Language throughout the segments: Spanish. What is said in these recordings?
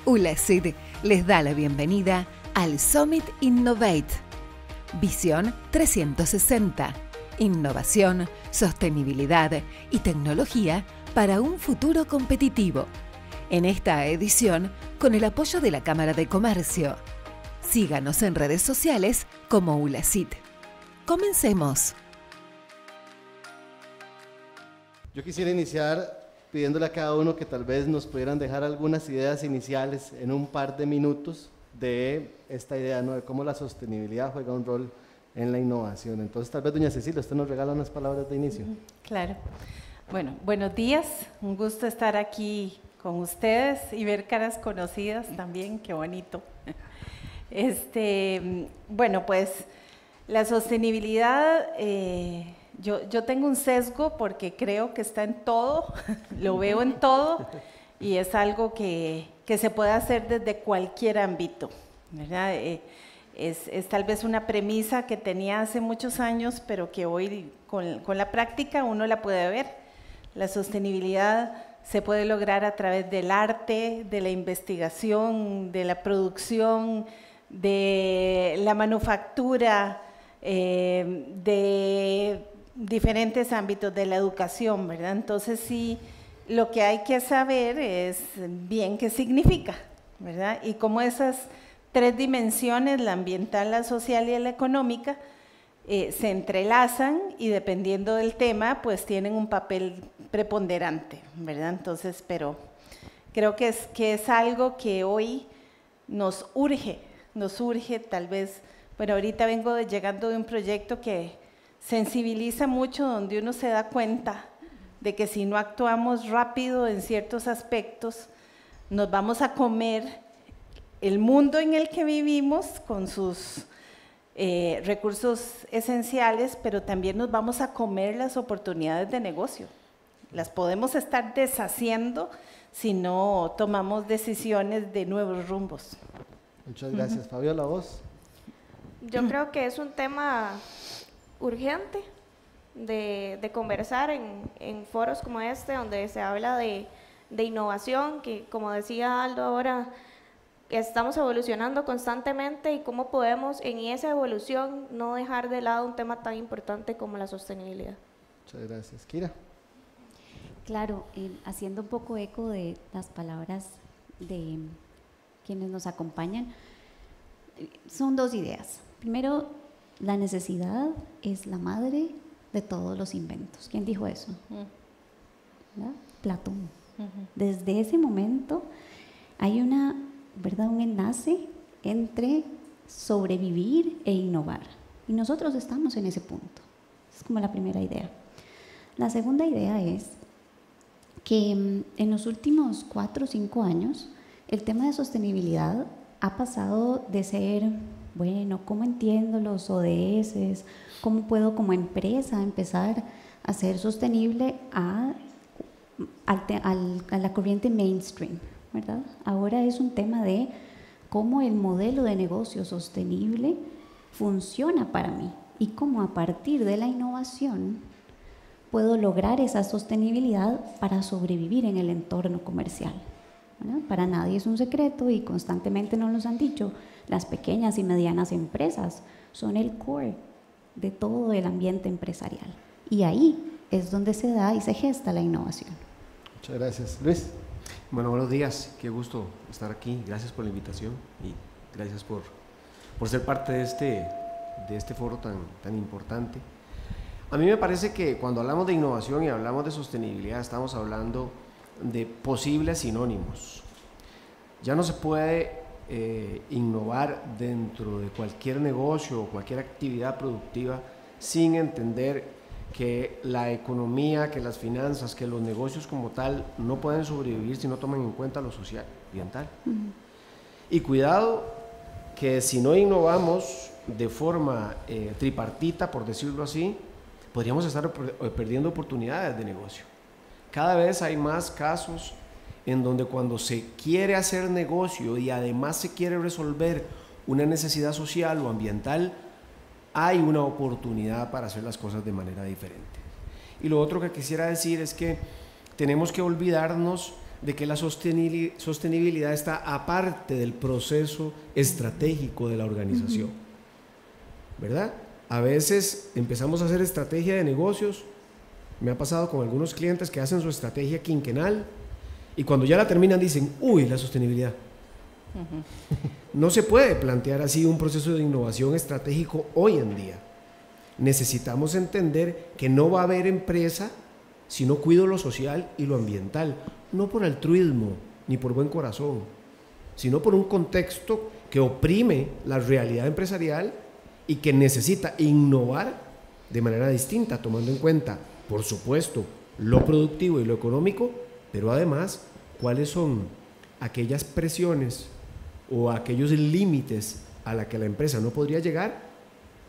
ULACID les da la bienvenida al Summit Innovate. Visión 360. Innovación, sostenibilidad y tecnología para un futuro competitivo. En esta edición, con el apoyo de la Cámara de Comercio. Síganos en redes sociales como ULACID. Comencemos. Yo quisiera iniciar pidiéndole a cada uno que tal vez nos pudieran dejar algunas ideas iniciales en un par de minutos de esta idea, ¿no?, de cómo la sostenibilidad juega un rol en la innovación. Entonces, tal vez, doña Cecilia, usted nos regala unas palabras de inicio. Claro. Bueno, buenos días. Un gusto estar aquí con ustedes y ver caras conocidas también. Qué bonito. Bueno, pues la sostenibilidad, yo tengo un sesgo porque creo que está en todo, lo veo en todo y es algo que se puede hacer desde cualquier ámbito, ¿verdad? Es tal vez una premisa que tenía hace muchos años, pero que hoy con la práctica uno la puede ver. La sostenibilidad se puede lograr a través del arte, de la investigación, de la producción, de la manufactura, de diferentes ámbitos de la educación, ¿verdad? Entonces sí, lo que hay que saber es bien qué significa, ¿verdad? Y cómo esas tres dimensiones, la ambiental, la social y la económica, se entrelazan y dependiendo del tema, pues tienen un papel preponderante, ¿verdad? Entonces, pero creo que es algo que hoy nos urge tal vez. Bueno, ahorita vengo llegando de un proyecto que sensibiliza mucho, donde uno se da cuenta de que si no actuamos rápido en ciertos aspectos, nos vamos a comer el mundo en el que vivimos con sus recursos esenciales, pero también nos vamos a comer las oportunidades de negocio. Las podemos estar deshaciendo si no tomamos decisiones de nuevos rumbos. Muchas gracias. Fabiola, ¿vos? Yo creo que es un tema urgente de conversar en foros como este, donde se habla de innovación, que como decía Aldo ahora, estamos evolucionando constantemente y cómo podemos en esa evolución no dejar de lado un tema tan importante como la sostenibilidad. Muchas gracias. Kira. Claro, haciendo un poco eco de las palabras de quienes nos acompañan, son dos ideas. Primero, la necesidad es la madre de todos los inventos. ¿Quién dijo eso? ¿Verdad? Platón. Desde ese momento hay ¿verdad?, un enlace entre sobrevivir e innovar. Y nosotros estamos en ese punto. Es como la primera idea. La segunda idea es que en los últimos 4 o 5 años el tema de sostenibilidad ha pasado de ser, bueno, ¿cómo entiendo los ODS? ¿Cómo puedo como empresa empezar a ser sostenible a la corriente mainstream, ¿verdad? Ahora es un tema de cómo el modelo de negocio sostenible funciona para mí y cómo a partir de la innovación puedo lograr esa sostenibilidad para sobrevivir en el entorno comercial, ¿verdad? Para nadie es un secreto y constantemente nos lo han dicho, las pequeñas y medianas empresas son el core de todo el ambiente empresarial y ahí es donde se da y se gesta la innovación. Muchas gracias. Luis. Bueno, buenos días, qué gusto estar aquí, gracias por la invitación y gracias por ser parte de este foro tan importante. A mí me parece que cuando hablamos de innovación y hablamos de sostenibilidad estamos hablando de posibles sinónimos. Ya no se puede innovar dentro de cualquier negocio o cualquier actividad productiva sin entender que la economía, que las finanzas, que los negocios como tal no pueden sobrevivir si no toman en cuenta lo social, ambiental. Y cuidado que si no innovamos de forma tripartita, por decirlo así, podríamos estar perdiendo oportunidades de negocio. Cada vez hay más casos en donde cuando se quiere hacer negocio y además se quiere resolver una necesidad social o ambiental, hay una oportunidad para hacer las cosas de manera diferente. Y lo otro que quisiera decir es que tenemos que olvidarnos de que la sostenibilidad está aparte del proceso estratégico de la organización, ¿verdad? A veces empezamos a hacer estrategia de negocios, me ha pasado con algunos clientes que hacen su estrategia quinquenal y cuando ya la terminan dicen, uy, la sostenibilidad. No se puede plantear así un proceso de innovación estratégico hoy en día. Necesitamos entender que no va a haber empresa si no cuido lo social y lo ambiental, no por altruismo ni por buen corazón, sino por un contexto que oprime la realidad empresarial y que necesita innovar de manera distinta, tomando en cuenta, por supuesto, lo productivo y lo económico, pero además, cuáles son aquellas presiones o aquellos límites a la que la empresa no podría llegar,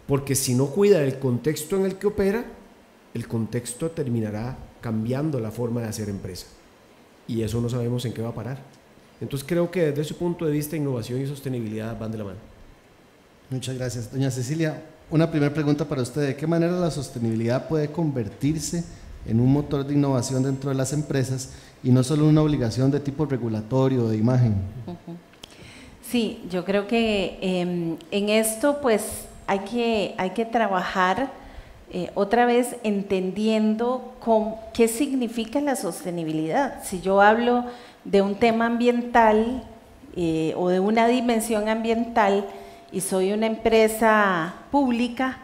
porque si no cuida el contexto en el que opera, el contexto terminará cambiando la forma de hacer empresa. Y eso no sabemos en qué va a parar. Entonces creo que desde ese punto de vista, innovación y sostenibilidad van de la mano. Muchas gracias. Doña Cecilia, una primera pregunta para usted. ¿De qué manera la sostenibilidad puede convertirse en un motor de innovación dentro de las empresas y no solo una obligación de tipo regulatorio o de imagen? Sí, yo creo que en esto pues hay que trabajar otra vez entendiendo qué significa la sostenibilidad. Si yo hablo de un tema ambiental o de una dimensión ambiental y soy una empresa pública,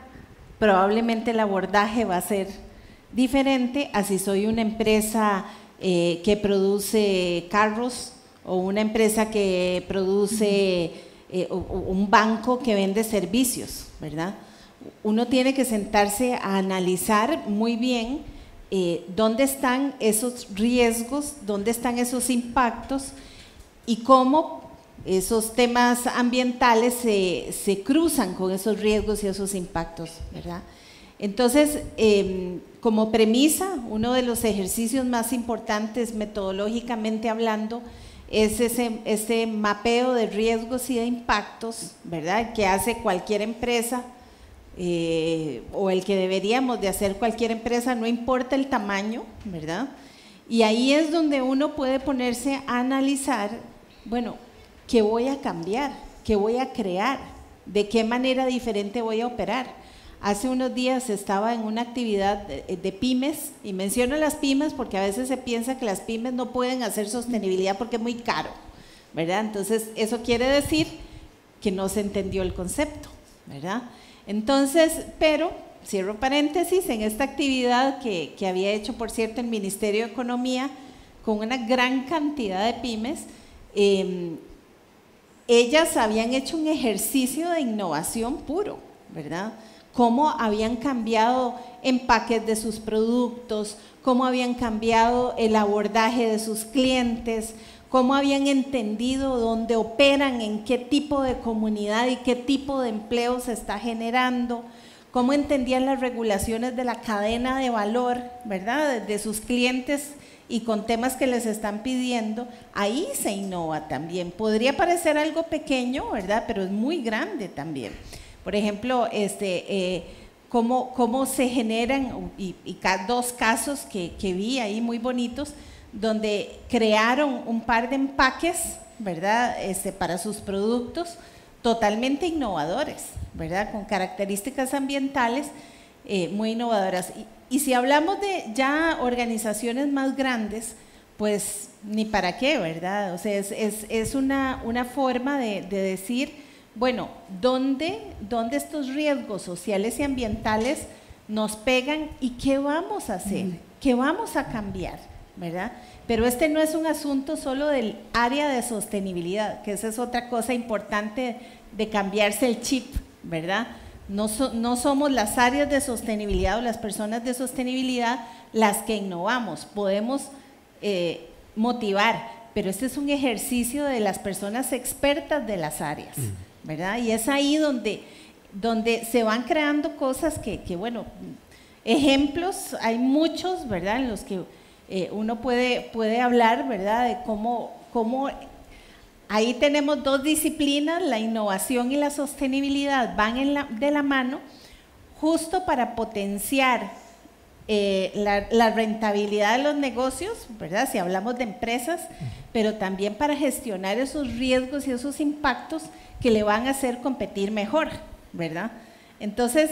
probablemente el abordaje va a ser diferente a si soy una empresa que produce carros o una empresa que produce un banco que vende servicios, ¿verdad? Uno tiene que sentarse a analizar muy bien dónde están esos riesgos, dónde están esos impactos y cómo esos temas ambientales se cruzan con esos riesgos y esos impactos, ¿verdad? Entonces, como premisa, uno de los ejercicios más importantes metodológicamente hablando es ese mapeo de riesgos y de impactos, ¿verdad?, que hace cualquier empresa o el que deberíamos de hacer cualquier empresa, no importa el tamaño, ¿verdad? Y ahí es donde uno puede ponerse a analizar, bueno, ¿qué voy a cambiar? ¿Qué voy a crear? ¿De qué manera diferente voy a operar? Hace unos días estaba en una actividad de pymes, y menciono las pymes porque a veces se piensa que las pymes no pueden hacer sostenibilidad porque es muy caro, ¿verdad? Entonces, eso quiere decir que no se entendió el concepto, ¿verdad? Entonces, pero, cierro paréntesis, en esta actividad que había hecho, por cierto, el Ministerio de Economía, con una gran cantidad de pymes, ellas habían hecho un ejercicio de innovación puro, ¿verdad? Cómo habían cambiado empaques de sus productos, cómo habían cambiado el abordaje de sus clientes, cómo habían entendido dónde operan, en qué tipo de comunidad y qué tipo de empleo se está generando, cómo entendían las regulaciones de la cadena de valor, ¿verdad?, de sus clientes y con temas que les están pidiendo. Ahí se innova también. Podría parecer algo pequeño, ¿verdad?, pero es muy grande también. Por ejemplo, cómo se generan, y dos casos que vi ahí muy bonitos, donde crearon un par de empaques, ¿verdad?, para sus productos totalmente innovadores, ¿verdad?, con características ambientales muy innovadoras. Y si hablamos de ya organizaciones más grandes, pues ni para qué, ¿verdad? O sea, es una forma de decir, bueno, ¿dónde estos riesgos sociales y ambientales nos pegan y qué vamos a hacer? ¿Qué vamos a cambiar? ¿Verdad? Pero este no es un asunto solo del área de sostenibilidad, que esa es otra cosa importante de cambiarse el chip, ¿verdad? No somos las áreas de sostenibilidad o las personas de sostenibilidad las que innovamos, podemos motivar, pero este es un ejercicio de las personas expertas de las áreas, ¿verdad? Y es ahí donde se van creando cosas que bueno, ejemplos, hay muchos, ¿verdad?, en los que uno puede hablar, ¿verdad?, de cómo ahí tenemos dos disciplinas, la innovación y la sostenibilidad van de la mano, justo para potenciar la rentabilidad de los negocios, ¿verdad? Si hablamos de empresas, pero también para gestionar esos riesgos y esos impactos que le van a hacer competir mejor, ¿verdad? Entonces,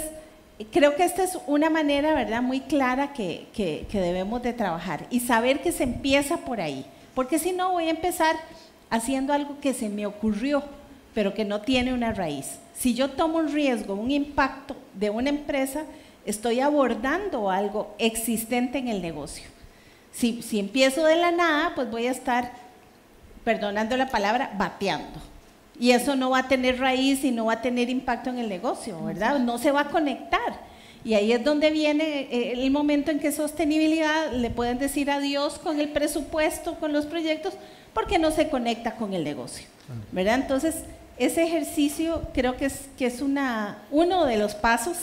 creo que esta es una manera, ¿verdad?, muy clara que debemos de trabajar y saber que se empieza por ahí, porque si no voy a empezar haciendo algo que se me ocurrió, pero que no tiene una raíz. Si yo tomo un riesgo, un impacto de una empresa, estoy abordando algo existente en el negocio. Si empiezo de la nada, pues voy a estar, perdonando la palabra, bateando. Y eso no va a tener raíz y no va a tener impacto en el negocio, ¿verdad? No se va a conectar. Y ahí es donde viene el momento en que sostenibilidad le pueden decir adiós con el presupuesto, con los proyectos, porque no se conecta con el negocio, ¿verdad? Entonces, ese ejercicio creo que es uno de los pasos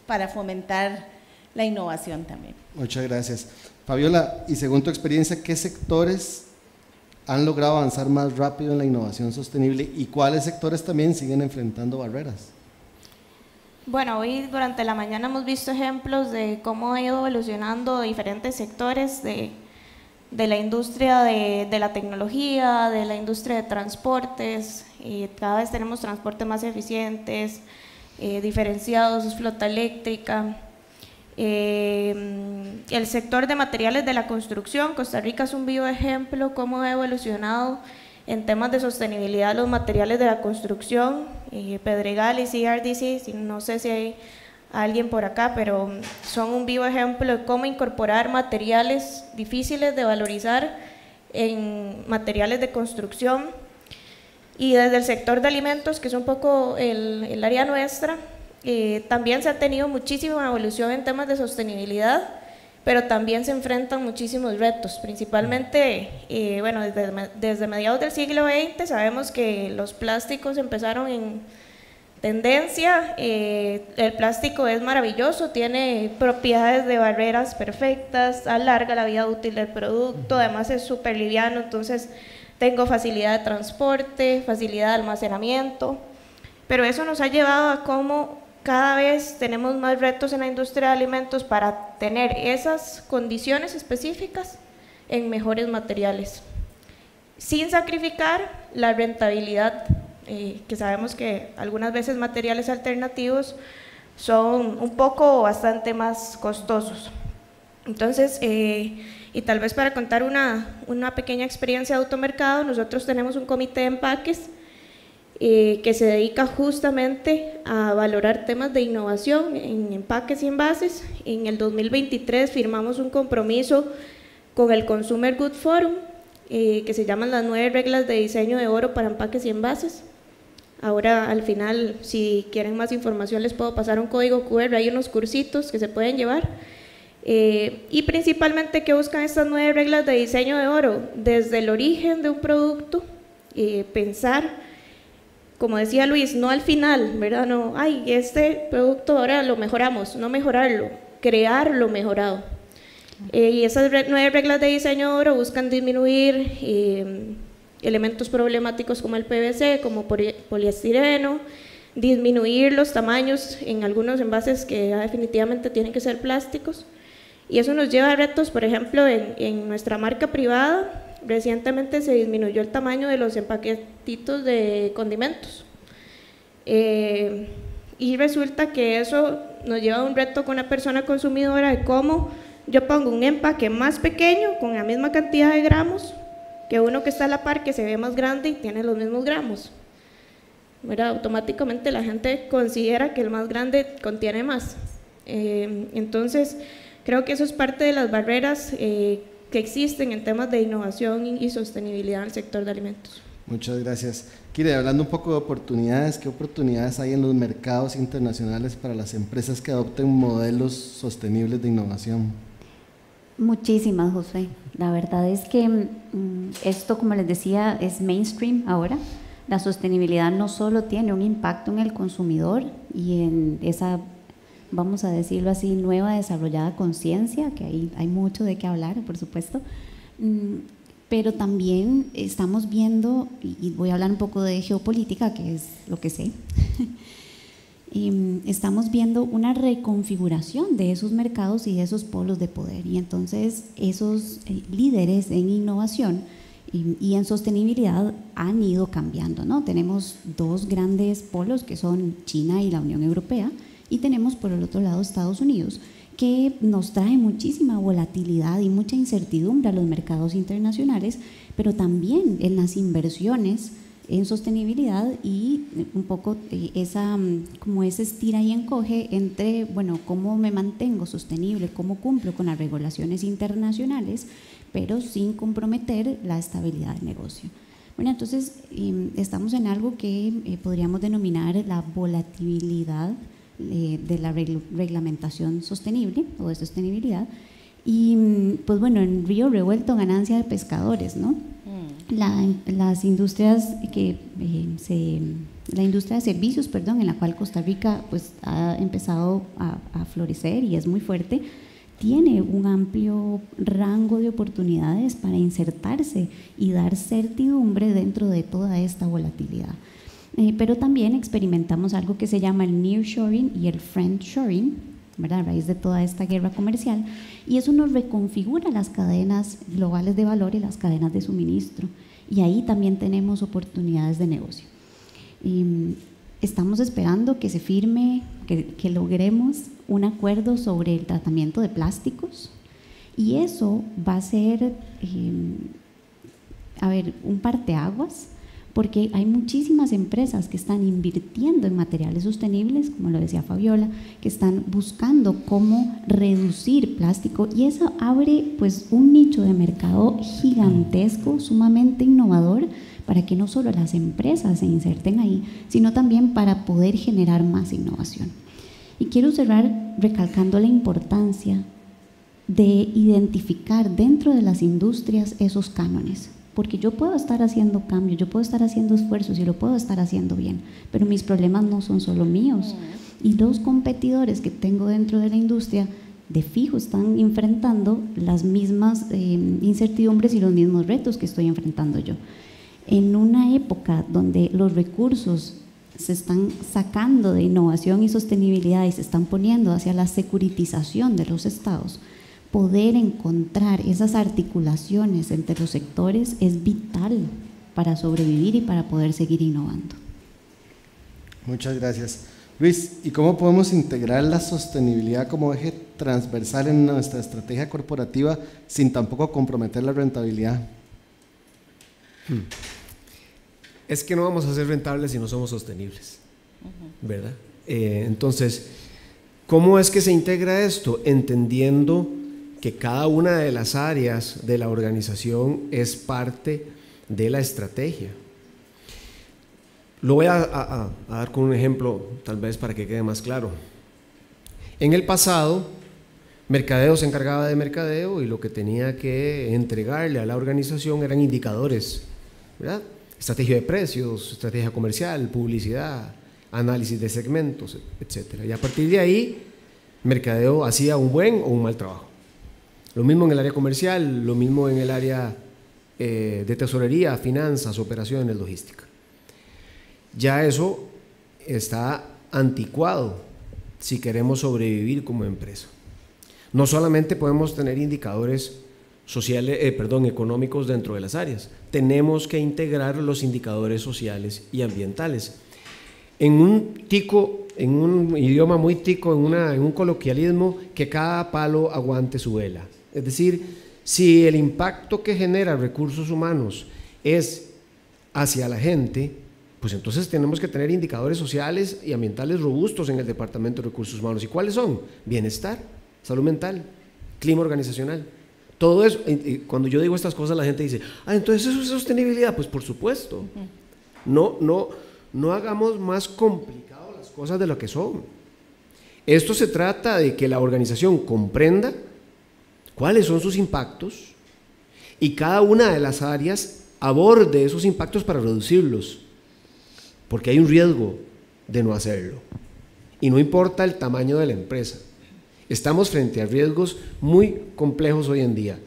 para fomentar la innovación también. Muchas gracias. Fabiola, y según tu experiencia, ¿qué sectores han logrado avanzar más rápido en la innovación sostenible y cuáles sectores también siguen enfrentando barreras? Bueno, hoy durante la mañana hemos visto ejemplos de cómo ha ido evolucionando diferentes sectores de la industria de la tecnología, de la industria de transportes, y cada vez tenemos transportes más eficientes, diferenciados, flota eléctrica. El sector de materiales de la construcción, Costa Rica es un vivo ejemplo cómo ha evolucionado en temas de sostenibilidad los materiales de la construcción. Pedregal y CRDC, no sé si hay alguien por acá, pero son un vivo ejemplo de cómo incorporar materiales difíciles de valorizar en materiales de construcción. Y desde el sector de alimentos, que es un poco el área nuestra, también se ha tenido muchísima evolución en temas de sostenibilidad, pero también se enfrentan muchísimos retos, principalmente, bueno, desde mediados del siglo XX sabemos que los plásticos empezaron en tendencia. El plástico es maravilloso, tiene propiedades de barreras perfectas, alarga la vida útil del producto, además es súper liviano, entonces tengo facilidad de transporte, facilidad de almacenamiento, pero eso nos ha llevado a cómo cada vez tenemos más retos en la industria de alimentos para tener esas condiciones específicas en mejores materiales, sin sacrificar la rentabilidad, que sabemos que algunas veces materiales alternativos son un poco o bastante más costosos. Entonces, y tal vez para contar una pequeña experiencia de automercado, nosotros tenemos un comité de empaques que se dedica justamente a valorar temas de innovación en empaques y envases. En el 2023 firmamos un compromiso con el Consumer Goods Forum, que se llaman las 9 reglas de diseño de oro para empaques y envases. Ahora al final, si quieren más información, les puedo pasar un código QR, hay unos cursitos que se pueden llevar. Y principalmente, ¿qué buscan estas 9 reglas de diseño de oro? Desde el origen de un producto, pensar, como decía Luis, no al final, ¿verdad? No, ay, este producto ahora lo mejoramos, no mejorarlo, crear lo mejorado. Y esas 9 reglas de diseño de oro buscan disminuir elementos problemáticos como el PVC, como poliestireno, disminuir los tamaños en algunos envases que ya definitivamente tienen que ser plásticos. Y eso nos lleva a retos, por ejemplo, en nuestra marca privada. Recientemente se disminuyó el tamaño de los empaquetitos de condimentos. Y resulta que eso nos lleva a un reto con una persona consumidora de cómo yo pongo un empaque más pequeño con la misma cantidad de gramos que uno que está a la par, que se ve más grande y tiene los mismos gramos. ¿Verdad? Automáticamente la gente considera que el más grande contiene más. Entonces, creo que eso es parte de las barreras que existen en temas de innovación y sostenibilidad en el sector de alimentos. Muchas gracias. Kire, hablando un poco de oportunidades, ¿qué oportunidades hay en los mercados internacionales para las empresas que adopten modelos sostenibles de innovación? Muchísimas, José. La verdad es que esto, como les decía, es mainstream ahora. La sostenibilidad no solo tiene un impacto en el consumidor y en esa, vamos a decirlo así, nueva desarrollada conciencia, que ahí hay mucho de qué hablar, por supuesto, pero también estamos viendo, y voy a hablar un poco de geopolítica, que es lo que sé, estamos viendo una reconfiguración de esos mercados y de esos polos de poder. Y entonces esos líderes en innovación y en sostenibilidad han ido cambiando, ¿no? Tenemos dos grandes polos que son China y la Unión Europea, y tenemos por el otro lado Estados Unidos, que nos trae muchísima volatilidad y mucha incertidumbre a los mercados internacionales, pero también en las inversiones en sostenibilidad y un poco como ese estira y encoge entre, bueno, cómo me mantengo sostenible, cómo cumplo con las regulaciones internacionales, pero sin comprometer la estabilidad del negocio. Bueno, entonces estamos en algo que podríamos denominar la volatilidad de la reglamentación sostenible o de sostenibilidad. Y pues bueno, en río revuelto, ganancia de pescadores, ¿no? Las industrias la industria de servicios, perdón, en la cual Costa Rica pues ha empezado a florecer y es muy fuerte, tiene un amplio rango de oportunidades para insertarse y dar certidumbre dentro de toda esta volatilidad. Pero también experimentamos algo que se llama el nearshoring y el friendshoring, ¿verdad? A raíz de toda esta guerra comercial, y eso nos reconfigura las cadenas globales de valor y las cadenas de suministro, y ahí también tenemos oportunidades de negocio. Estamos esperando que se firme, que logremos un acuerdo sobre el tratamiento de plásticos, y eso va a ser un parteaguas, porque hay muchísimas empresas que están invirtiendo en materiales sostenibles, como lo decía Fabiola, que están buscando cómo reducir plástico, y eso abre pues un nicho de mercado gigantesco, sumamente innovador, para que no solo las empresas se inserten ahí, sino también para poder generar más innovación. Y quiero cerrar recalcando la importancia de identificar dentro de las industrias esos cánones, porque yo puedo estar haciendo cambios, yo puedo estar haciendo esfuerzos y lo puedo estar haciendo bien, pero mis problemas no son solo míos, y los competidores que tengo dentro de la industria de fijo están enfrentando las mismas incertidumbres y los mismos retos que estoy enfrentando yo. En una época donde los recursos se están sacando de innovación y sostenibilidad y se están poniendo hacia la securitización de los estados, poder encontrar esas articulaciones entre los sectores es vital para sobrevivir y para poder seguir innovando. Muchas gracias. Luis, ¿y cómo podemos integrar la sostenibilidad como eje transversal en nuestra estrategia corporativa sin tampoco comprometer la rentabilidad? Es que no vamos a ser rentables si no somos sostenibles, ¿verdad? Entonces, ¿cómo es que se integra esto? Entendiendo que cada una de las áreas de la organización es parte de la estrategia. Lo voy a dar con un ejemplo, tal vez para que quede más claro. En el pasado, mercadeo se encargaba de mercadeo y lo que tenía que entregarle a la organización eran indicadores, ¿verdad? Estrategia de precios, estrategia comercial, publicidad, análisis de segmentos, etc. Y a partir de ahí, mercadeo hacía un buen o un mal trabajo. Lo mismo en el área comercial, lo mismo en el área de tesorería, finanzas, operaciones, logística. Ya eso está anticuado si queremos sobrevivir como empresa. No solamente podemos tener indicadores económicos dentro de las áreas, tenemos que integrar los indicadores sociales y ambientales. En un idioma muy tico, en un coloquialismo, que cada palo aguante su vela. Es decir, si el impacto que genera recursos humanos es hacia la gente, pues entonces tenemos que tener indicadores sociales y ambientales robustos en el Departamento de Recursos Humanos. ¿Y cuáles son? Bienestar, salud mental, clima organizacional. Todo eso, cuando yo digo estas cosas la gente dice, entonces eso es sostenibilidad. Pues por supuesto, no hagamos más complicado las cosas de lo que son. Esto se trata de que la organización comprenda cuáles son sus impactos y cada una de las áreas aborde esos impactos para reducirlos, porque hay un riesgo de no hacerlo y no importa el tamaño de la empresa. Estamos frente a riesgos muy complejos hoy en día,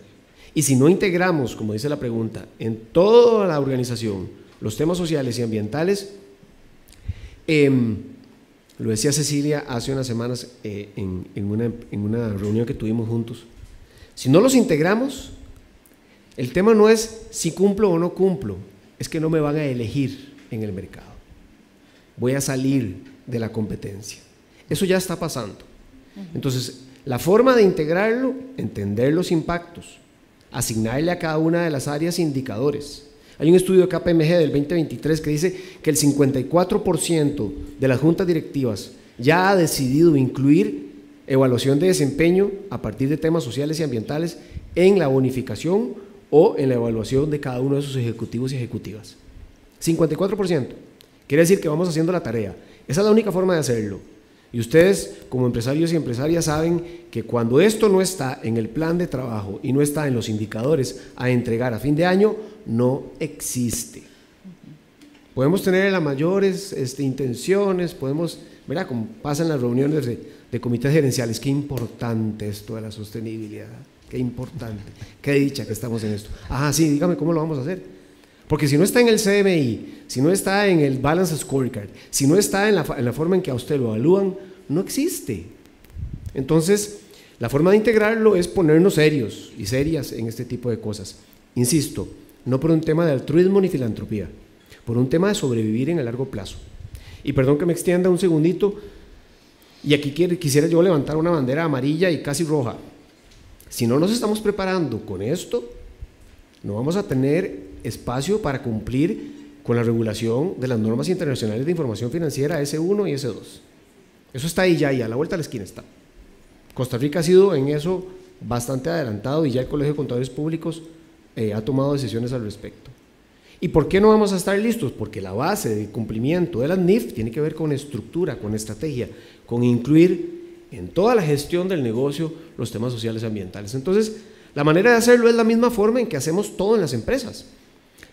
y si no integramos, como dice la pregunta, en toda la organización los temas sociales y ambientales, Lo decía Cecilia hace unas semanas en una reunión que tuvimos juntos. Si no los integramos, el tema no es si cumplo o no cumplo, es que no me van a elegir en el mercado. Voy a salir de la competencia. Eso ya está pasando. Entonces, la forma de integrarlo, entender los impactos, asignarle a cada una de las áreas indicadores. Hay un estudio de KPMG del 2023 que dice que el 54% de las juntas directivas ya ha decidido incluir evaluación de desempeño a partir de temas sociales y ambientales en la bonificación o en la evaluación de cada uno de sus ejecutivos y ejecutivas. 54%. Quiere decir que vamos haciendo la tarea. Esa es la única forma de hacerlo. Y ustedes, como empresarios y empresarias, saben que cuando esto no está en el plan de trabajo y no está en los indicadores a entregar a fin de año, no existe. Podemos tener las mayores intenciones, podemos, ¿verdad? Como pasa en las reuniones de comités gerenciales, qué importante esto de la sostenibilidad, qué importante, qué dicha que estamos en esto. Ajá, sí, dígame cómo lo vamos a hacer. Porque si no está en el CMI, si no está en el Balance Scorecard, si no está en la forma en que a usted lo evalúan, no existe. Entonces, la forma de integrarlo es ponernos serios y serias en este tipo de cosas. Insisto, no por un tema de altruismo ni filantropía, por un tema de sobrevivir en el largo plazo. Y perdón que me extienda un segundito, y aquí quisiera yo levantar una bandera amarilla y casi roja. Si no nos estamos preparando con esto, no vamos a tener espacio para cumplir con la regulación de las normas internacionales de información financiera S1 y S2. Eso está ahí ya, y a la vuelta de la esquina está. Costa Rica ha sido en eso bastante adelantado y ya el Colegio de Contadores Públicos ha tomado decisiones al respecto. ¿Y por qué no vamos a estar listos? Porque la base de cumplimiento de las NIF tiene que ver con estructura, con estrategia, con incluir en toda la gestión del negocio los temas sociales y ambientales. Entonces, la manera de hacerlo es la misma forma en que hacemos todo en las empresas.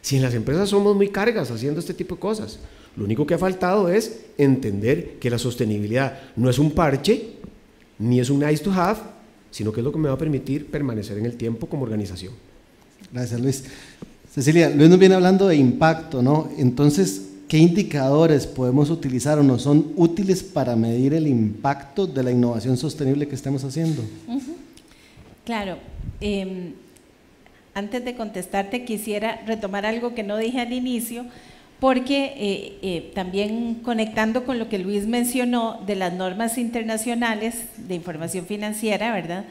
Si en las empresas somos muy cargas haciendo este tipo de cosas, lo único que ha faltado es entender que la sostenibilidad no es un parche, ni es un nice to have, sino que es lo que me va a permitir permanecer en el tiempo como organización. Gracias, Luis. Cecilia, Luis nos viene hablando de impacto, ¿no? Entonces, ¿qué indicadores podemos utilizar o no son útiles para medir el impacto de la innovación sostenible que estamos haciendo? Claro. Antes de contestarte, quisiera retomar algo que no dije al inicio, porque también conectando con lo que Luis mencionó de las normas internacionales de información financiera, ¿verdad?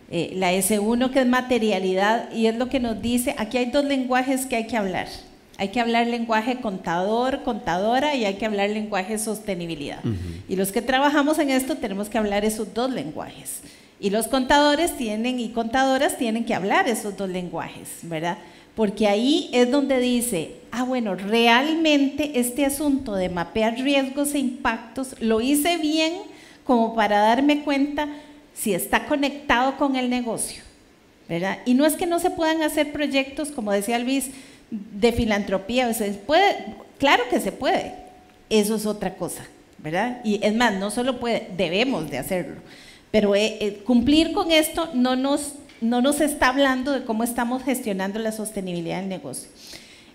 La S1, que es materialidad, y es lo que nos dice, aquí hay dos lenguajes que hay que hablar. Hay que hablar lenguaje contador, contadora, y hay que hablar lenguaje sostenibilidad. Y los que trabajamos en esto tenemos que hablar esos dos lenguajes. Y los contadores y contadoras tienen que hablar esos dos lenguajes, ¿verdad? Porque ahí es donde dice, bueno, realmente este asunto de mapear riesgos e impactos lo hice bien como para darme cuenta si está conectado con el negocio, ¿verdad? Y no es que no se puedan hacer proyectos, como decía Luis, de filantropía, o sea, claro que se puede, eso es otra cosa, ¿verdad? Y es más, no solo puede, debemos de hacerlo. Pero cumplir con esto no nos está hablando de cómo estamos gestionando la sostenibilidad del negocio.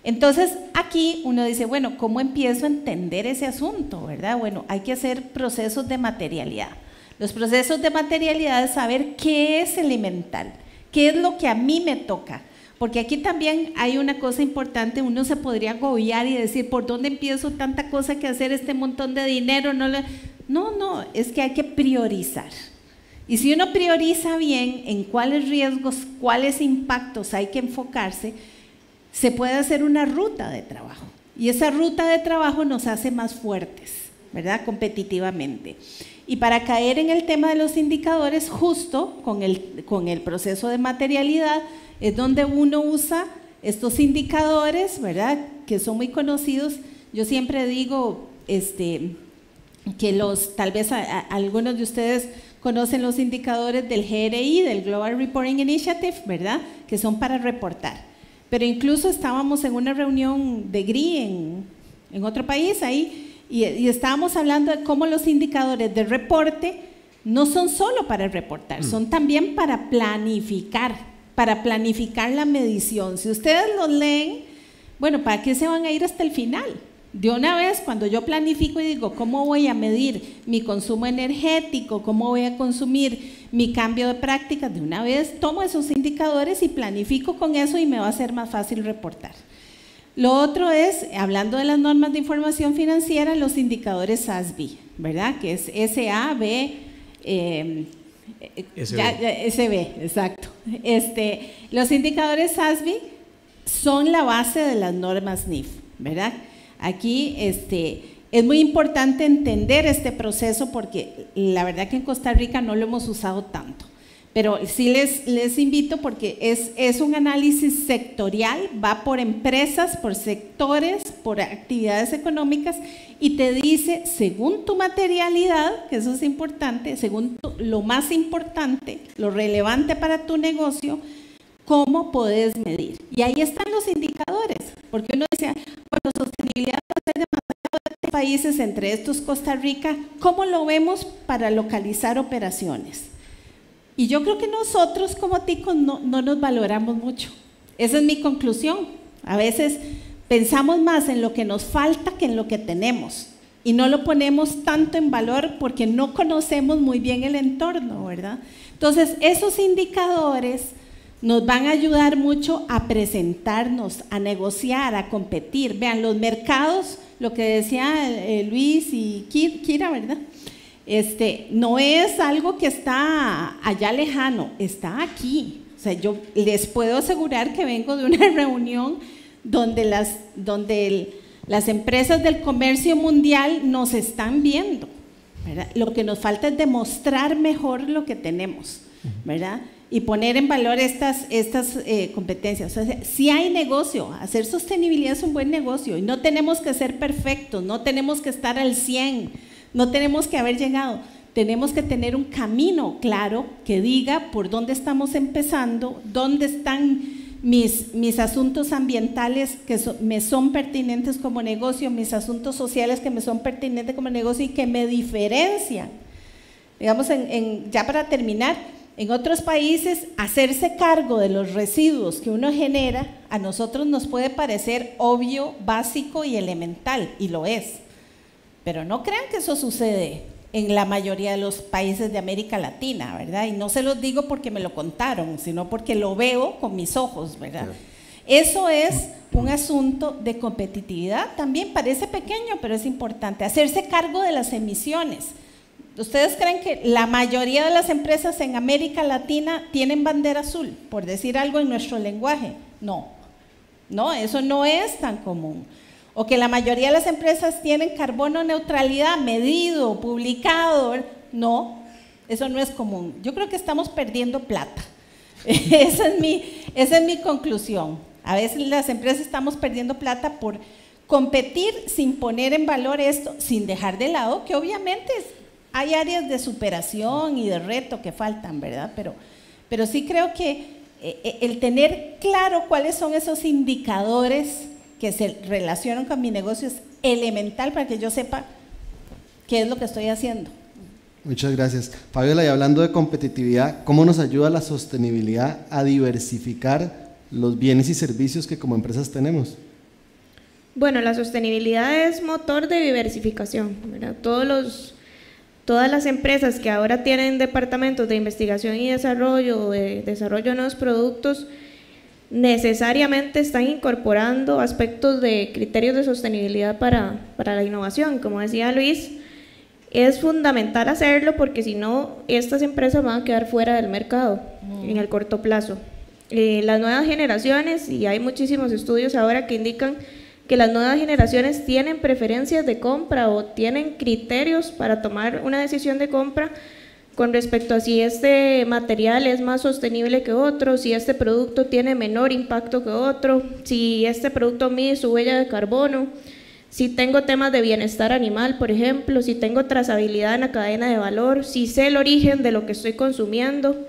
Entonces, aquí uno dice, bueno, ¿cómo empiezo a entender ese asunto, verdad? Bueno, hay que hacer procesos de materialidad. Los procesos de materialidad es saber qué es elemental, qué es lo que a mí me toca. Porque aquí también hay una cosa importante, uno se podría agobiar y decir, ¿por dónde empiezo tanta cosa que hacer este montón de dinero? No, es que hay que priorizar. Y si uno prioriza bien en cuáles riesgos, cuáles impactos hay que enfocarse, se puede hacer una ruta de trabajo. Y esa ruta de trabajo nos hace más fuertes, ¿verdad? Competitivamente. Y para caer en el tema de los indicadores, justo con el proceso de materialidad, es donde uno usa estos indicadores, ¿verdad? Que son muy conocidos. Yo siempre digo que tal vez algunos de ustedes conocen los indicadores del GRI, del Global Reporting Initiative, ¿verdad? Que son para reportar. Pero incluso estábamos en una reunión de GRI en otro país ahí y estábamos hablando de cómo los indicadores de reporte no son solo para reportar, son también para planificar la medición. Si ustedes los leen, bueno, ¿para qué se van a ir hasta el final? De una vez, cuando yo planifico y digo, ¿cómo voy a medir mi consumo energético? ¿Cómo voy a consumir mi cambio de prácticas? De una vez tomo esos indicadores y planifico con eso y me va a ser más fácil reportar. Lo otro es, hablando de las normas de información financiera, los indicadores SASB, ¿verdad? Que es SAB, SB, exacto. Los indicadores SASB son la base de las normas NIF, ¿verdad? Aquí es muy importante entender este proceso porque la verdad que en Costa Rica no lo hemos usado tanto, pero sí les invito porque es un análisis sectorial, va por empresas, por sectores, por actividades económicas y te dice según tu materialidad, que eso es importante, según lo más importante, lo relevante para tu negocio, cómo puedes medir. Y ahí están los indicadores, porque uno decía, bueno, sostenibilidad va a ser demasiado de países, entre estos Costa Rica, ¿cómo lo vemos para localizar operaciones? Y yo creo que nosotros como ticos no nos valoramos mucho. Esa es mi conclusión. A veces pensamos más en lo que nos falta que en lo que tenemos y no lo ponemos tanto en valor porque no conocemos muy bien el entorno, ¿verdad? Entonces, esos indicadores nos van a ayudar mucho a presentarnos, a negociar, a competir. Vean, los mercados, lo que decía Luis y Kira, ¿verdad? No es algo que está allá lejano, está aquí. O sea, yo les puedo asegurar que vengo de una reunión donde las empresas del comercio mundial nos están viendo, ¿verdad? Lo que nos falta es demostrar mejor lo que tenemos, ¿verdad? Y poner en valor estas competencias. O sea, si hay negocio, hacer sostenibilidad es un buen negocio y no tenemos que ser perfectos, no tenemos que estar al 100%, no tenemos que haber llegado, tenemos que tener un camino claro que diga por dónde estamos empezando, dónde están mis asuntos ambientales que me son pertinentes como negocio, mis asuntos sociales que me son pertinentes como negocio y que me diferencian. Digamos, ya para terminar, en otros países hacerse cargo de los residuos que uno genera a nosotros nos puede parecer obvio, básico y elemental, y lo es. Pero no crean que eso sucede en la mayoría de los países de América Latina, ¿verdad? Y no se los digo porque me lo contaron, sino porque lo veo con mis ojos, ¿verdad? Claro. Eso es un asunto de competitividad, también parece pequeño, pero es importante. Hacerse cargo de las emisiones. ¿Ustedes creen que la mayoría de las empresas en América Latina tienen bandera azul, por decir algo en nuestro lenguaje? No, eso no es tan común. O que la mayoría de las empresas tienen carbono neutralidad medido, publicado. No, eso no es común. Yo creo que estamos perdiendo plata. Esa es mi conclusión. A veces las empresas estamos perdiendo plata por competir sin poner en valor esto, sin dejar de lado que obviamente hay áreas de superación y de reto que faltan, ¿verdad? Pero sí creo que el tener claro cuáles son esos indicadores que se relacionan con mi negocio es elemental para que yo sepa qué es lo que estoy haciendo. Muchas gracias. Fabiola, y hablando de competitividad, ¿cómo nos ayuda la sostenibilidad a diversificar los bienes y servicios que como empresas tenemos? Bueno, la sostenibilidad es motor de diversificación, ¿verdad? Todas las empresas que ahora tienen departamentos de investigación y desarrollo, de desarrollo de nuevos productos, necesariamente están incorporando aspectos de criterios de sostenibilidad para la innovación. Como decía Luis, es fundamental hacerlo porque si no, estas empresas van a quedar fuera del mercado en el corto plazo. Las nuevas generaciones, y hay muchísimos estudios ahora que indican que las nuevas generaciones tienen preferencias de compra o tienen criterios para tomar una decisión de compra con respecto a si este material es más sostenible que otro, si este producto tiene menor impacto que otro, si este producto mide su huella de carbono, si tengo temas de bienestar animal, por ejemplo, si tengo trazabilidad en la cadena de valor, si sé el origen de lo que estoy consumiendo.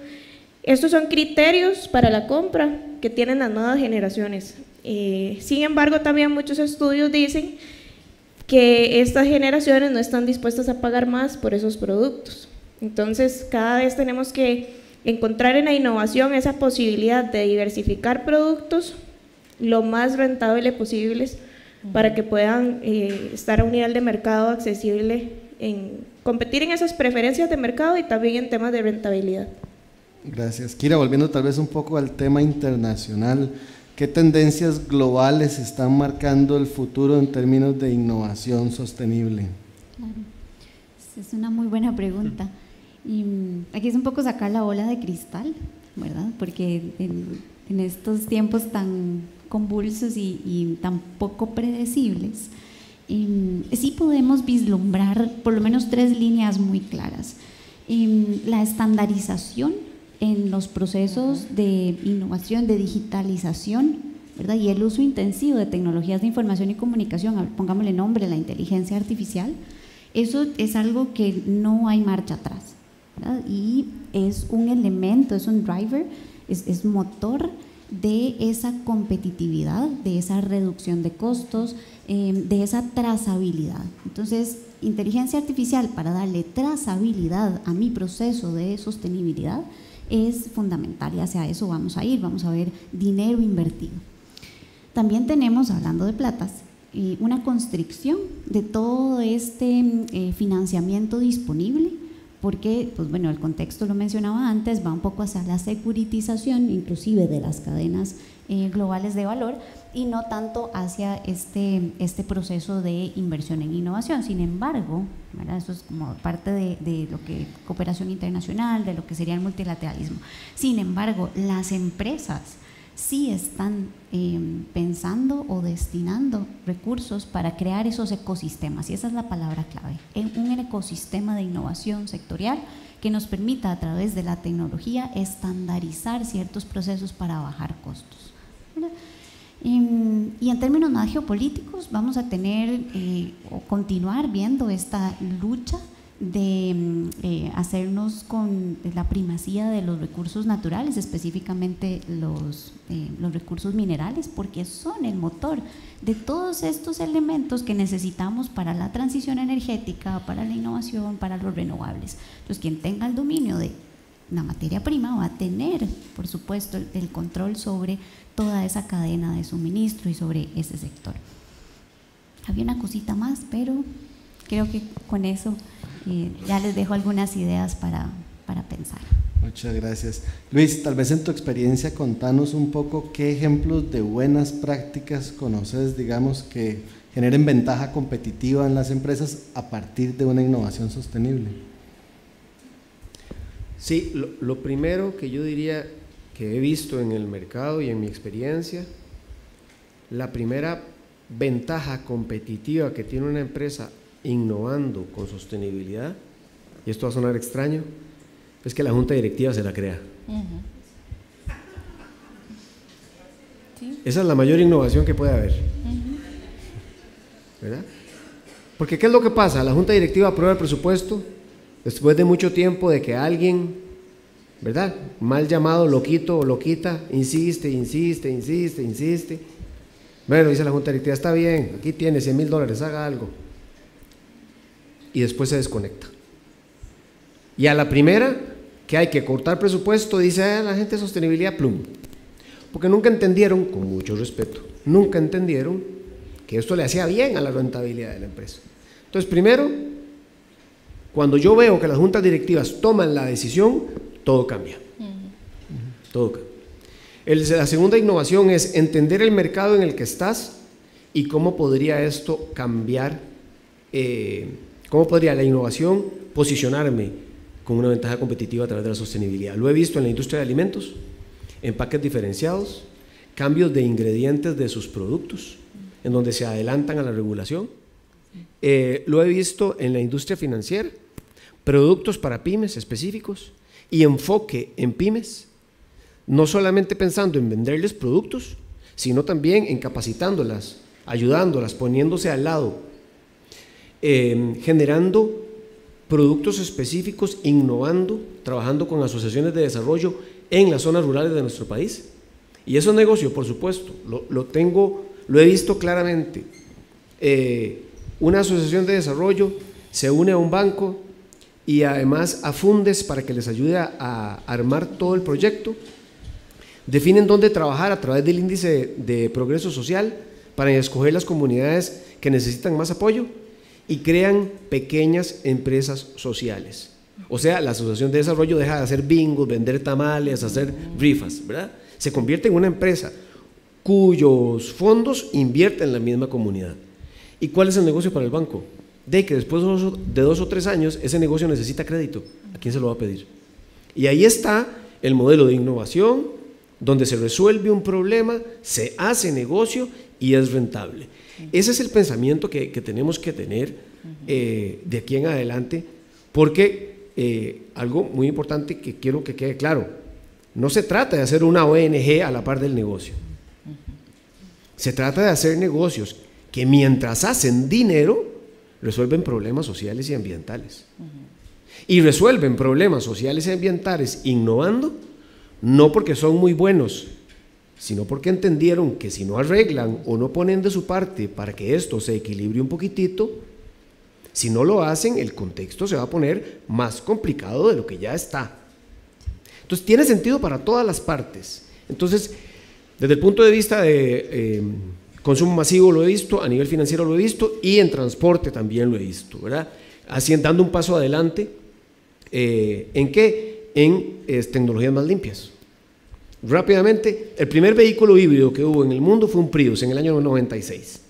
Estos son criterios para la compra que tienen las nuevas generaciones. Sin embargo, también muchos estudios dicen que estas generaciones no están dispuestas a pagar más por esos productos. Entonces, cada vez tenemos que encontrar en la innovación esa posibilidad de diversificar productos lo más rentable posibles para que puedan estar a un nivel de mercado accesible, competir en esas preferencias de mercado y también en temas de rentabilidad. Gracias. Kira, volviendo tal vez un poco al tema internacional, ¿qué tendencias globales están marcando el futuro en términos de innovación sostenible? Claro, es una muy buena pregunta. Y aquí es un poco sacar la bola de cristal, ¿verdad? Porque en estos tiempos tan convulsos y tan poco predecibles, sí podemos vislumbrar por lo menos 3 líneas muy claras. La estandarización en los procesos de innovación, de digitalización, ¿verdad? Y el uso intensivo de tecnologías de información y comunicación, pongámosle nombre, la inteligencia artificial, eso es algo que no hay marcha atrás, ¿verdad? Y es un elemento, es un driver, es motor de esa competitividad, de esa reducción de costos, de esa trazabilidad. Entonces, inteligencia artificial para darle trazabilidad a mi proceso de sostenibilidad es fundamental, y hacia eso vamos a ir, vamos a ver dinero invertido. También tenemos, hablando de platas, una constricción de todo este financiamiento disponible, porque, pues bueno, el contexto lo mencionaba antes, va un poco hacia la securitización, inclusive de las cadenas globales de valor, y no tanto hacia este proceso de inversión en innovación. Sin embargo, ¿verdad? Eso es como parte de lo que cooperación internacional, de lo que sería el multilateralismo. Sin embargo, las empresas sí están pensando o destinando recursos para crear esos ecosistemas, y esa es la palabra clave, un ecosistema de innovación sectorial que nos permita a través de la tecnología estandarizar ciertos procesos para bajar costos, ¿verdad? Y en términos más geopolíticos vamos a tener o continuar viendo esta lucha de hacernos con la primacía de los recursos naturales, específicamente los recursos minerales, porque son el motor de todos estos elementos que necesitamos para la transición energética, para la innovación, para los renovables. Entonces, quien tenga el dominio de la materia prima va a tener, por supuesto, el control sobre toda esa cadena de suministro y sobre ese sector. Había una cosita más, pero creo que con eso ya les dejo algunas ideas para pensar. Muchas gracias. Luis, tal vez en tu experiencia contanos un poco qué ejemplos de buenas prácticas conoces, digamos, que generen ventaja competitiva en las empresas a partir de una innovación sostenible. Sí, lo primero que yo diría que he visto en el mercado y en mi experiencia, la primera ventaja competitiva que tiene una empresa innovando con sostenibilidad, y esto va a sonar extraño, es que la junta directiva se la crea. ¿Sí? Esa es la mayor innovación que puede haber, ¿verdad? Porque ¿qué es lo que pasa? La junta directiva aprueba el presupuesto después de mucho tiempo de que alguien, ¿verdad?, mal llamado loquito o loquita, insiste. Bueno, dice la junta directiva, está bien, aquí tiene $100,000, haga algo. Y después se desconecta. Y a la primera que hay que cortar presupuesto, dice la gente de sostenibilidad, plum. Porque nunca entendieron, con mucho respeto, nunca entendieron que esto le hacía bien a la rentabilidad de la empresa. Entonces, primero, cuando yo veo que las juntas directivas toman la decisión, todo cambia. Todo cambia. La segunda innovación es entender el mercado en el que estás y cómo podría esto cambiar, cómo podría la innovación posicionarme con una ventaja competitiva a través de la sostenibilidad. Lo he visto en la industria de alimentos, empaques diferenciados, cambios de ingredientes de sus productos, en donde se adelantan a la regulación. Lo he visto en la industria financiera, productos para pymes específicos y enfoque en pymes, no solamente pensando en venderles productos, sino también en capacitándolas, ayudándolas, poniéndose al lado, generando productos específicos, innovando, trabajando con asociaciones de desarrollo en las zonas rurales de nuestro país. Y eso es negocio, por supuesto, lo he visto claramente. Una asociación de desarrollo se une a un banco y además a Fundes para que les ayude a armar todo el proyecto. Definen dónde trabajar a través del índice de progreso social, para escoger las comunidades que necesitan más apoyo y crean pequeñas empresas sociales. O sea, la Asociación de Desarrollo deja de hacer bingos, vender tamales, hacer rifas, ¿verdad? Se convierte en una empresa cuyos fondos invierten en la misma comunidad. ¿Y cuál es el negocio para el banco? De que después de 2 o 3 años ese negocio necesita crédito. ¿A quién se lo va a pedir? Y ahí está el modelo de innovación, donde se resuelve un problema, se hace negocio y es rentable. Ese es el pensamiento que tenemos que tener de aquí en adelante, porque algo muy importante que quiero que quede claro, no se trata de hacer una ONG a la par del negocio. Se trata de hacer negocios que mientras hacen dinero, resuelven problemas sociales y ambientales. Y resuelven problemas sociales y ambientales innovando, no porque son muy buenos, sino porque entendieron que si no arreglan o no ponen de su parte para que esto se equilibre un poquitito, si no lo hacen, el contexto se va a poner más complicado de lo que ya está. Entonces, tiene sentido para todas las partes. Entonces, desde el punto de vista de consumo masivo lo he visto, a nivel financiero lo he visto y en transporte también lo he visto, ¿verdad? Así, dando un paso adelante, ¿en qué? En tecnologías más limpias. Rápidamente, el primer vehículo híbrido que hubo en el mundo fue un Prius en el año 96.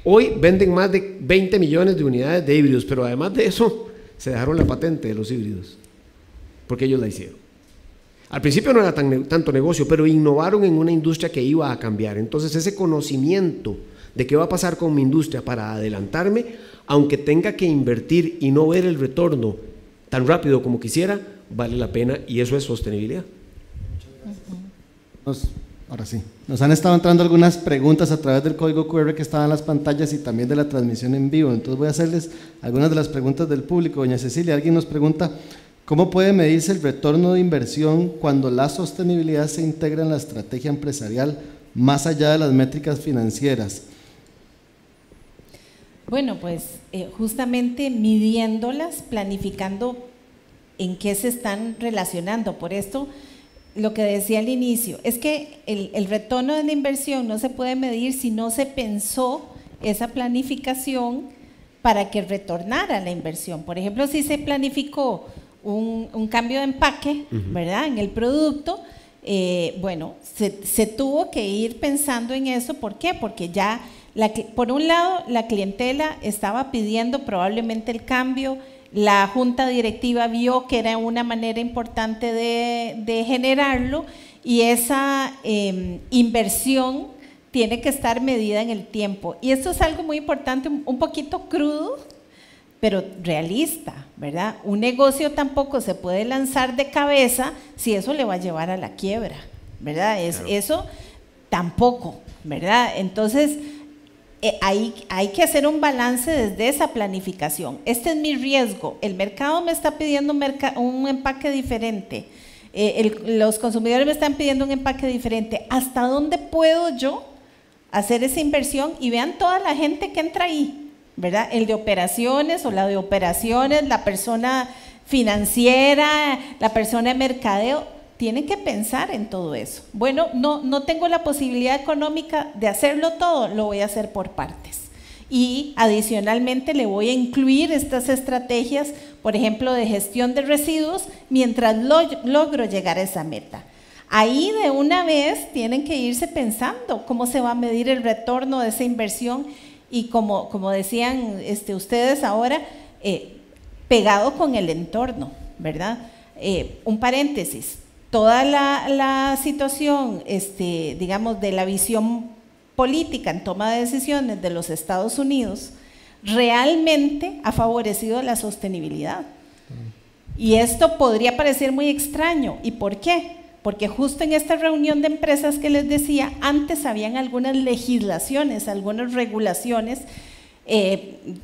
Hoy venden más de 20 millones de unidades de híbridos, pero además de eso, se dejaron la patente de los híbridos, porque ellos la hicieron. Al principio no era tanto negocio, pero innovaron en una industria que iba a cambiar. Entonces, ese conocimiento de qué va a pasar con mi industria para adelantarme, aunque tenga que invertir y no ver el retorno tan rápido como quisiera, vale la pena, y eso es sostenibilidad. Ahora sí, nos han estado entrando algunas preguntas a través del código QR que estaba en las pantallas y también de la transmisión en vivo. Entonces voy a hacerles algunas de las preguntas del público. Doña Cecilia, alguien nos pregunta: ¿cómo puede medirse el retorno de inversión cuando la sostenibilidad se integra en la estrategia empresarial más allá de las métricas financieras? Bueno, pues justamente midiéndolas, planificando en qué se están relacionando. Por esto, lo que decía al inicio, es que el retorno de la inversión no se puede medir si no se pensó esa planificación para que retornara la inversión. Por ejemplo, si se planificó un cambio de empaque, ¿verdad?, en el producto, bueno, se tuvo que ir pensando en eso. ¿Por qué? Porque ya, por un lado, la clientela estaba pidiendo probablemente el cambio, la junta directiva vio que era una manera importante de generarlo, y esa inversión tiene que estar medida en el tiempo. Y esto es algo muy importante, un poquito crudo, pero realista, ¿verdad? Un negocio tampoco se puede lanzar de cabeza si eso le va a llevar a la quiebra, ¿verdad? Claro. Eso tampoco, ¿verdad? Entonces, hay que hacer un balance desde esa planificación. Este es mi riesgo, el mercado me está pidiendo un empaque diferente, los consumidores me están pidiendo un empaque diferente. ¿Hasta dónde puedo yo hacer esa inversión? Y vean toda la gente que entra ahí, ¿verdad? El de operaciones o la de operaciones, la persona financiera, la persona de mercadeo. Tienen que pensar en todo eso. Bueno, no tengo la posibilidad económica de hacerlo todo, lo voy a hacer por partes. Y adicionalmente le voy a incluir estas estrategias, por ejemplo, de gestión de residuos, mientras logro llegar a esa meta. Ahí de una vez tienen que irse pensando cómo se va a medir el retorno de esa inversión, y como decían ustedes ahora, pegado con el entorno, ¿verdad? Un paréntesis. Toda la situación, digamos, de la visión política en toma de decisiones de los Estados Unidos realmente ha favorecido la sostenibilidad. Y esto podría parecer muy extraño. ¿Y por qué? Porque justo en esta reunión de empresas que les decía, antes habían algunas legislaciones, algunas regulaciones,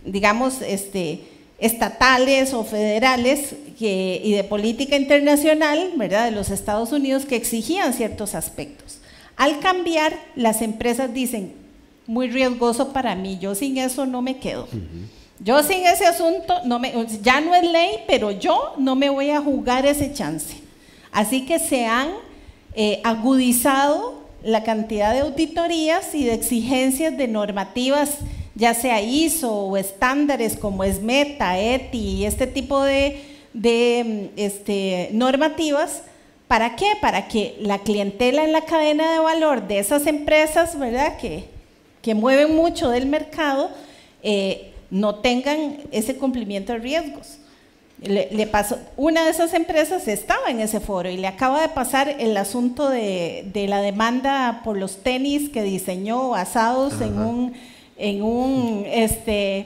digamos, estatales o federales y de política internacional, ¿verdad?, de los Estados Unidos, que exigían ciertos aspectos. Al cambiar, las empresas dicen, muy riesgoso para mí, yo sin eso no me quedo. Yo sin ese asunto, ya no es ley, pero yo no me voy a jugar ese chance. Así que se han agudizado la cantidad de auditorías y de exigencias de normativas, ya sea ISO o estándares como SMETA, ETI y este tipo de normativas. ¿Para qué? Para que la clientela en la cadena de valor de esas empresas, ¿verdad?, que mueven mucho del mercado, no tengan ese cumplimiento de riesgos. Le pasó, una de esas empresas estaba en ese foro y le acaba de pasar el asunto de la demanda por los tenis que diseñó basados en un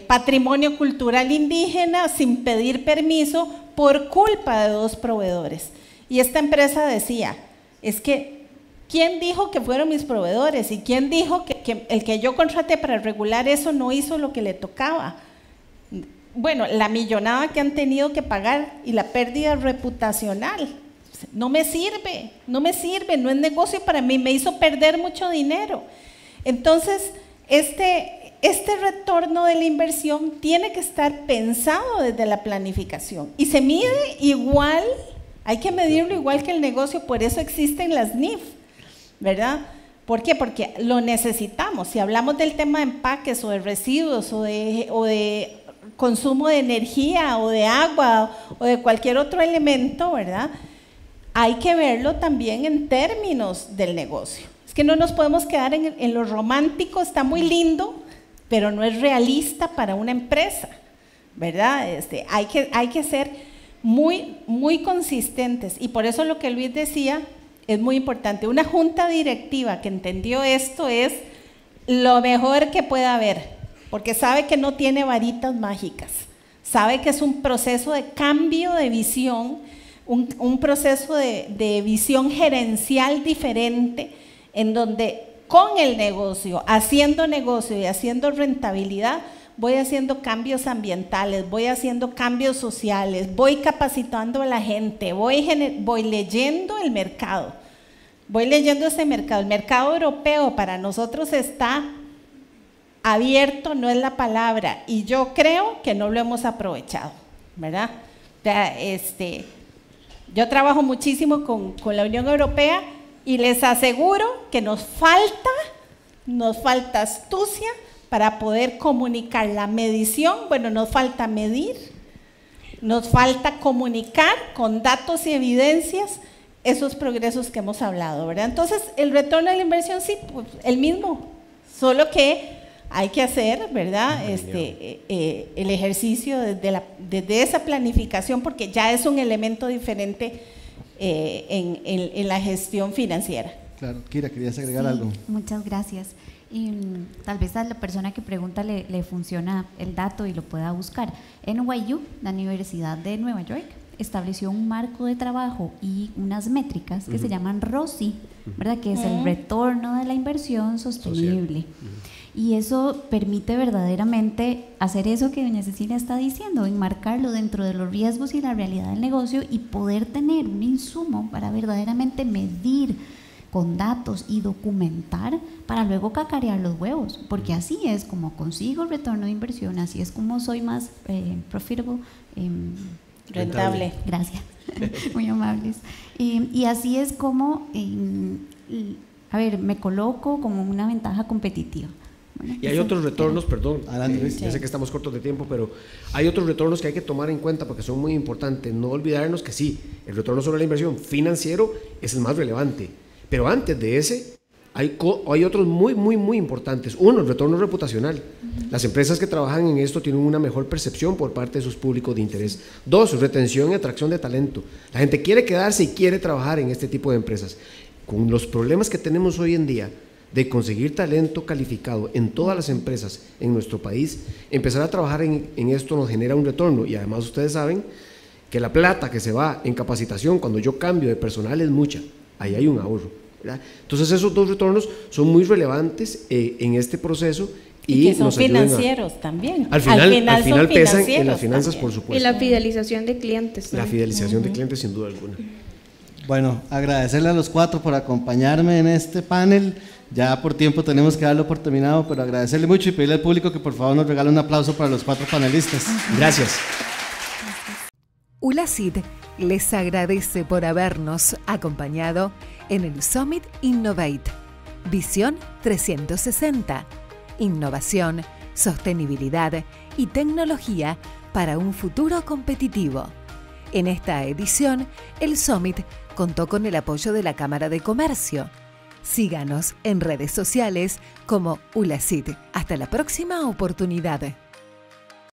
patrimonio cultural indígena sin pedir permiso por culpa de 2 proveedores. Y esta empresa decía, es que ¿quién dijo que fueron mis proveedores? ¿Y quién dijo que el que yo contraté para regular eso no hizo lo que le tocaba? Bueno, la millonada que han tenido que pagar y la pérdida reputacional. No me sirve, no es negocio para mí, me hizo perder mucho dinero. Entonces, este retorno de la inversión tiene que estar pensado desde la planificación y se mide igual, hay que medirlo igual que el negocio, por eso existen las NIF, ¿verdad? ¿Por qué? Porque lo necesitamos. Si hablamos del tema de empaques o de residuos o de consumo de energía o de agua o de cualquier otro elemento, ¿verdad?, hay que verlo también en términos del negocio. Es que no nos podemos quedar en lo romántico, está muy lindo, pero no es realista para una empresa, ¿verdad? Hay que ser muy, muy consistentes, y por eso lo que Luis decía es muy importante. Una junta directiva que entendió esto es lo mejor que pueda haber, porque sabe que no tiene varitas mágicas, sabe que es un proceso de cambio de visión, un proceso de visión gerencial diferente, en donde con el negocio, haciendo negocio y haciendo rentabilidad, voy haciendo cambios ambientales, voy haciendo cambios sociales, voy capacitando a la gente, voy leyendo el mercado, voy leyendo ese mercado. El mercado europeo para nosotros está abierto, no es la palabra, y yo creo que no lo hemos aprovechado, ¿verdad? Yo trabajo muchísimo con la Unión Europea y les aseguro que nos falta astucia para poder comunicar la medición. Bueno, nos falta medir, nos falta comunicar con datos y evidencias esos progresos que hemos hablado, ¿verdad? Entonces, el retorno de la inversión sí, pues, el mismo, solo que hay que hacer, ¿verdad?, el ejercicio desde esa planificación, porque ya es un elemento diferente en la gestión financiera. Claro, Kira, ¿querías agregar algo? Muchas gracias. Y tal vez a la persona que pregunta le funciona el dato y lo pueda buscar. NYU, la Universidad de Nueva York, estableció un marco de trabajo y unas métricas que se llaman ROCI, ¿verdad?, que es el retorno de la inversión sostenible. Y eso permite verdaderamente hacer eso que doña Cecilia está diciendo, enmarcarlo dentro de los riesgos y la realidad del negocio y poder tener un insumo para verdaderamente medir con datos y documentar para luego cacarear los huevos, porque así es como consigo el retorno de inversión, así es como soy más profitable, rentable. Gracias, muy amables. Y así es como, me coloco como una ventaja competitiva. Bueno, y hay otros retornos, perdón, adelante, ya sé que estamos cortos de tiempo, pero hay otros retornos que hay que tomar en cuenta porque son muy importantes. No olvidarnos que sí, el retorno sobre la inversión financiero es el más relevante, pero antes de ese hay otros muy, muy, muy importantes. Uno, el retorno reputacional. Las empresas que trabajan en esto tienen una mejor percepción por parte de sus públicos de interés. Dos, retención y atracción de talento. La gente quiere quedarse y quiere trabajar en este tipo de empresas. Con los problemas que tenemos hoy en día de conseguir talento calificado en todas las empresas en nuestro país, empezar a trabajar en esto nos genera un retorno, y además ustedes saben que la plata que se va en capacitación cuando yo cambio de personal es mucha, ahí hay un ahorro, ¿verdad? Entonces esos dos retornos son muy relevantes en este proceso y que son financieros también. Al final pesan en las finanzas también. Por supuesto. Y la fidelización de clientes. La fidelización de clientes sin duda alguna. Bueno, agradecerle a los 4 por acompañarme en este panel. Ya por tiempo tenemos que darlo por terminado, pero agradecerle mucho y pedirle al público que por favor nos regale un aplauso para los 4 panelistas. Gracias. ULACID les agradece por habernos acompañado en el Summit Innovate. Visión 360. Innovación, sostenibilidad y tecnología para un futuro competitivo. En esta edición, el Summit contó con el apoyo de la Cámara de Comercio. Síganos en redes sociales como ULACIT. Hasta la próxima oportunidad.